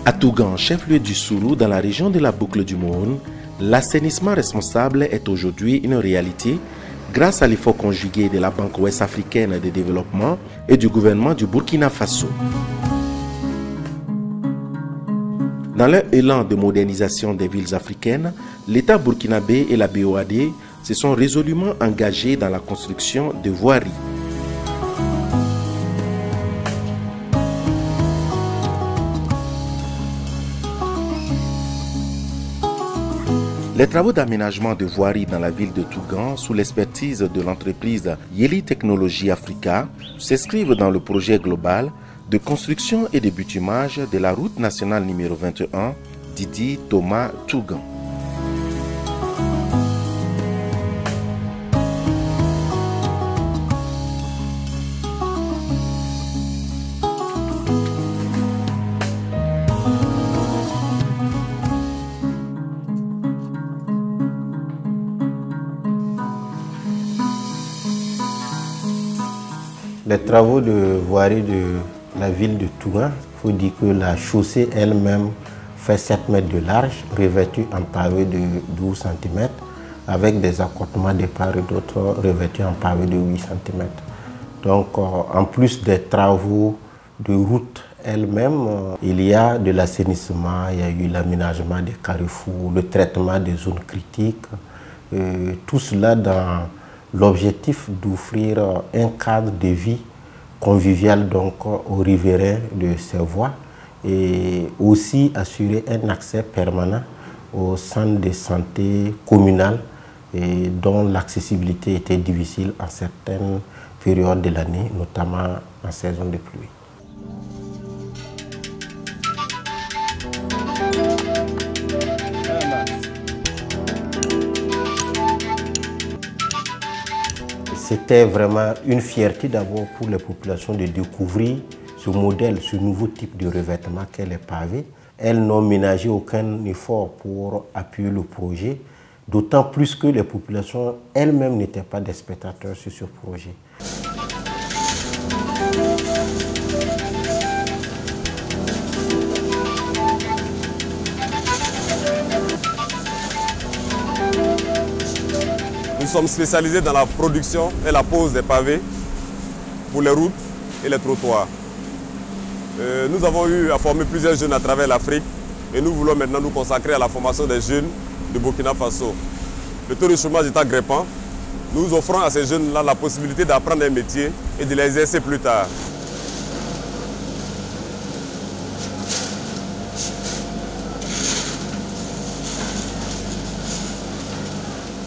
À Tougan, chef-lieu du Soulou, dans la région de la Boucle du Mohon, l'assainissement responsable est aujourd'hui une réalité grâce à l'effort conjugué de la Banque ouest-africaine de développement et du gouvernement du Burkina Faso. Dans leur élan de modernisation des villes africaines, l'État burkinabé et la BOAD se sont résolument engagés dans la construction de voiries. Les travaux d'aménagement de voiries dans la ville de Tougan, sous l'expertise de l'entreprise Yeli Technologies Africa, s'inscrivent dans le projet global de construction et de bitumage de la route nationale numéro 21, Didi Thomas Tougan. Les travaux de voirie de la ville de Tougan, il faut dire que la chaussée elle-même fait 7 mètres de large, revêtue en pavé de 12 cm, avec des accotements de part et d'autre revêtus en pavé de 8 cm. Donc, en plus des travaux de route elle-même, il y a de l'assainissement, il y a eu l'aménagement des carrefours, le traitement des zones critiques, tout cela dans l'objectif d'offrir un cadre de vie convivial donc aux riverains de ces voies et aussi assurer un accès permanent au centre de santé communal et dont l'accessibilité était difficile en certaines périodes de l'année, notamment en saison de pluie. C'était vraiment une fierté d'abord pour les populations de découvrir ce modèle, ce nouveau type de revêtement qu'est les pavés. Elles n'ont ménagé aucun effort pour appuyer le projet, d'autant plus que les populations elles-mêmes n'étaient pas des spectateurs sur ce projet. Nous sommes spécialisés dans la production et la pose des pavés pour les routes et les trottoirs. Nous avons eu à former plusieurs jeunes à travers l'Afrique et nous voulons maintenant nous consacrer à la formation des jeunes de Burkina Faso. Le taux de chômage étant grimpant, nous offrons à ces jeunes-là la possibilité d'apprendre un métier et de l'exercer plus tard.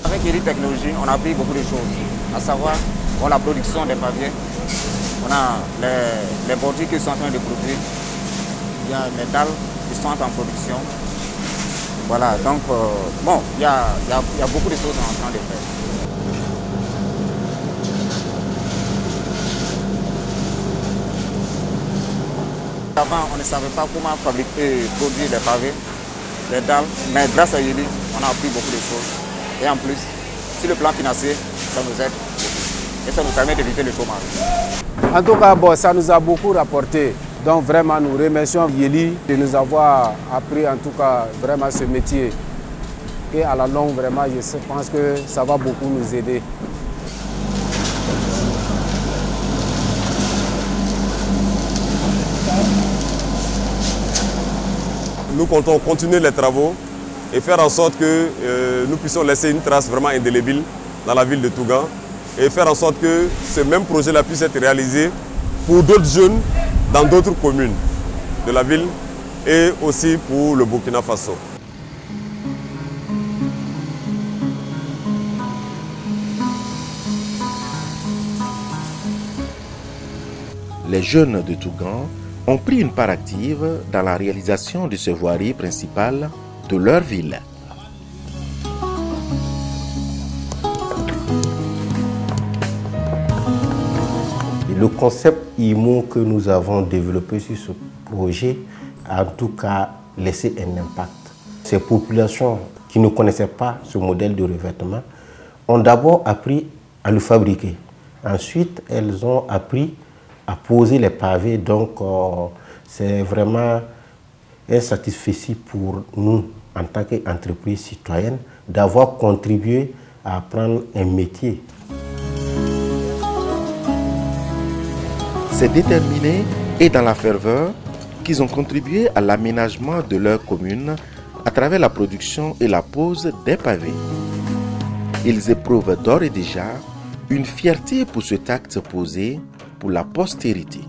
Avec Yeli Technologies, on a appris beaucoup de choses, à savoir la production des pavés, on a les bordures qui sont en train de produire, il y a les dalles qui sont en production. Voilà, donc bon, il y a beaucoup de choses en train de faire. Avant, on ne savait pas comment fabriquer, produire les pavés, les dalles, mais grâce à Yeli, on a appris beaucoup de choses. Et en plus, sur le plan financier, ça nous aide beaucoup. Et ça nous permet d'éviter le chômage. En tout cas, bon, ça nous a beaucoup rapporté. Donc vraiment, nous remercions Yeli de nous avoir appris en tout cas vraiment ce métier. Et à la longue, vraiment, je pense que ça va beaucoup nous aider. Nous comptons continuer les travaux et faire en sorte que nous puissions laisser une trace vraiment indélébile dans la ville de Tougan et faire en sorte que ce même projet-là puisse être réalisé pour d'autres jeunes dans d'autres communes de la ville et aussi pour le Burkina Faso. Les jeunes de Tougan ont pris une part active dans la réalisation de ce voirie principal de leur ville. Le concept IMO que nous avons développé sur ce projet a en tout cas laissé un impact. Ces populations qui ne connaissaient pas ce modèle de revêtement ont d'abord appris à le fabriquer. Ensuite, elles ont appris à poser les pavés. Donc, c'est vraiment un satisfecit pour nous en tant qu'entreprise citoyenne d'avoir contribué à apprendre un métier. C'est déterminé et dans la ferveur qu'ils ont contribué à l'aménagement de leur commune à travers la production et la pose des pavés. Ils éprouvent d'ores et déjà une fierté pour cet acte posé pour la postérité.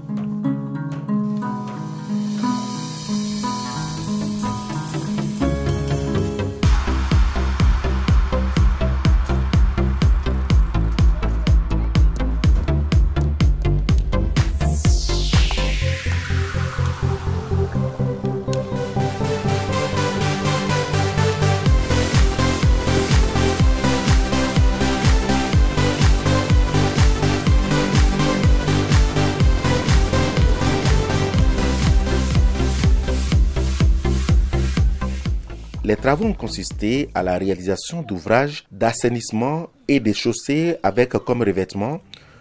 Les travaux ont consisté à la réalisation d'ouvrages d'assainissement et des chaussées avec comme revêtement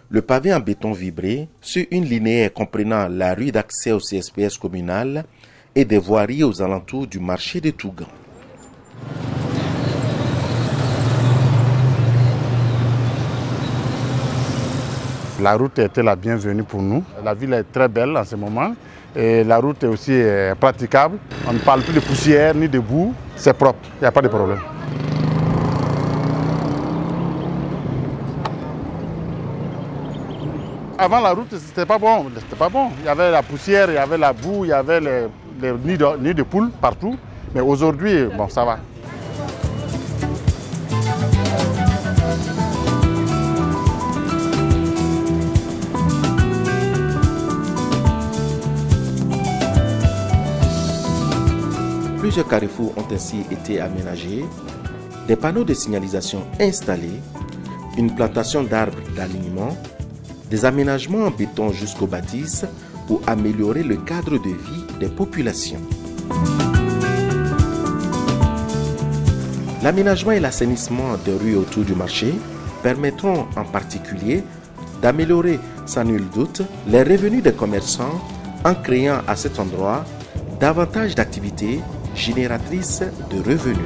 le pavé en béton vibré sur une linéaire comprenant la rue d'accès au CSPS communal et des voiries aux alentours du marché de Tougan. La route était la bienvenue pour nous. La ville est très belle en ce moment. Et la route est aussi praticable. On ne parle plus de poussière ni de boue. C'est propre, il n'y a pas de problème. Avant la route, c'était pas bon. Il y avait la poussière, il y avait la boue, il y avait les nids de poules partout. Mais aujourd'hui, bon, ça va. Plusieurs carrefours ont ainsi été aménagés, des panneaux de signalisation installés, une plantation d'arbres d'alignement, des aménagements en béton jusqu'aux bâtisses pour améliorer le cadre de vie des populations. L'aménagement et l'assainissement des rues autour du marché permettront en particulier d'améliorer sans nul doute les revenus des commerçants en créant à cet endroit davantage d'activités génératrice de revenus.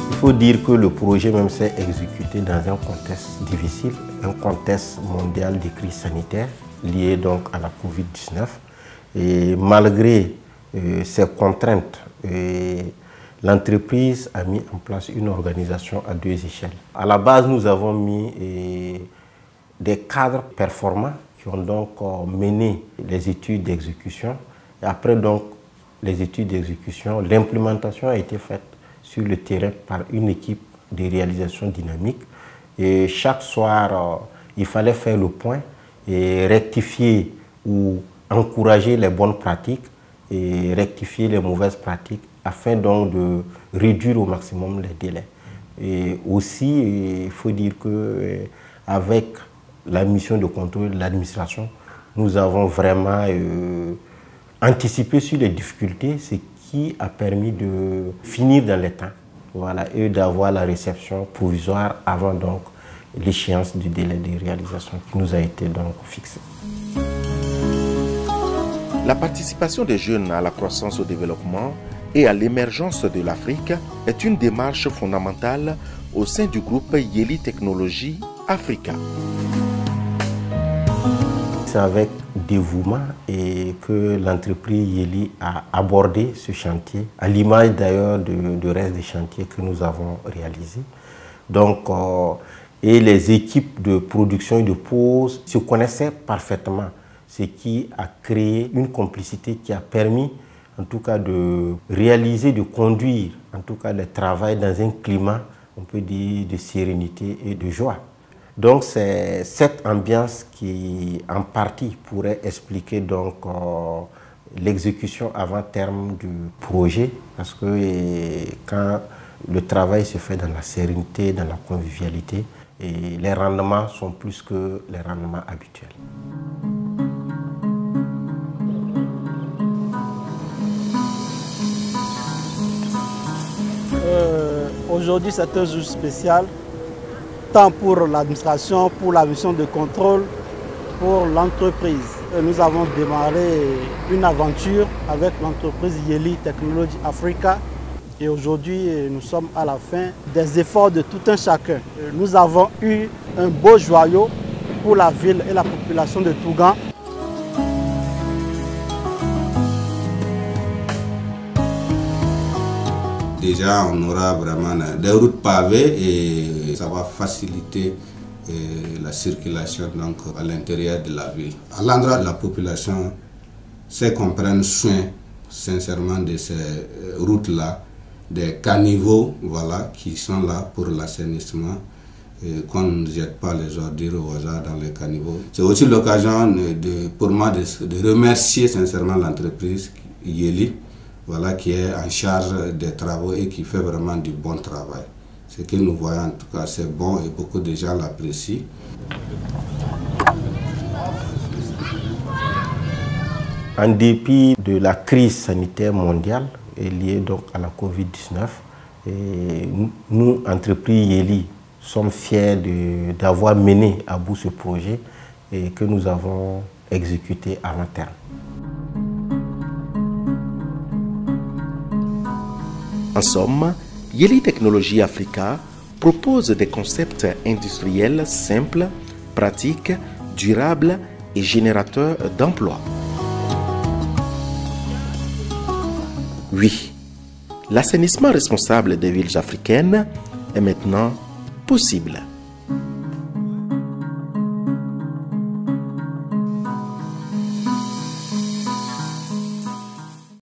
Il faut dire que le projet même s'est exécuté dans un contexte difficile, un contexte mondial de crise sanitaire lié donc à la Covid-19. Et malgré ces contraintes, l'entreprise a mis en place une organisation à deux échelles. À la base, nous avons mis des cadres performants qui ont donc mené les études d'exécution. Et après donc les études d'exécution, l'implémentation a été faite sur le terrain par une équipe de réalisation dynamique. Et chaque soir, il fallait faire le point et rectifier ou encourager les bonnes pratiques et rectifier les mauvaises pratiques afin donc de réduire au maximum les délais. Et aussi, il faut dire qu'avec la mission de contrôle de l'administration, nous avons vraiment anticipé sur les difficultés, ce qui a permis de finir dans les temps, voilà, et d'avoir la réception provisoire avant donc l'échéance du délai de réalisation qui nous a été donc fixé. La participation des jeunes à la croissance au développement et à l'émergence de l'Afrique est une démarche fondamentale au sein du groupe Yeli Technologies Africa. C'est avec dévouement et que l'entreprise Yeli a abordé ce chantier, à l'image d'ailleurs du reste des chantiers que nous avons réalisés. Donc, et les équipes de production et de pose se connaissaient parfaitement, ce qui a créé une complicité qui a permis en tout cas de réaliser, de conduire en tout cas le travail dans un climat, on peut dire, de sérénité et de joie. Donc c'est cette ambiance qui en partie pourrait expliquer donc l'exécution avant terme du projet, parce que quand le travail se fait dans la sérénité, dans la convivialité, et les rendements sont plus que les rendements habituels. Aujourd'hui, c'est un jour spécial, tant pour l'administration, pour la mission de contrôle, pour l'entreprise. nous avons démarré une aventure avec l'entreprise Yeli Technology Africa. Et aujourd'hui, nous sommes à la fin des efforts de tout un chacun. Nous avons eu un beau joyau pour la ville et la population de Tougan. Déjà, on aura vraiment des routes pavées et ça va faciliter la circulation donc, à l'intérieur de la ville. À l'endroit de la population, c'est qu'on prenne soin sincèrement de ces routes-là, des caniveaux voilà, qui sont là pour l'assainissement, qu'on ne jette pas les ordures au hasard dans les caniveaux. C'est aussi l'occasion pour moi de remercier sincèrement l'entreprise Yeli, voilà, qui est en charge des travaux et qui fait vraiment du bon travail. Ce que nous voyons en tout cas, c'est bon et beaucoup de gens l'apprécient. En dépit de la crise sanitaire mondiale liée donc à la Covid-19, nous, entreprises Yeli, sommes fiers d'avoir mené à bout ce projet et que nous avons exécuté à long terme. En somme, Yeli Technology Africa propose des concepts industriels simples, pratiques, durables et générateurs d'emplois. Oui, l'assainissement responsable des villes africaines est maintenant possible.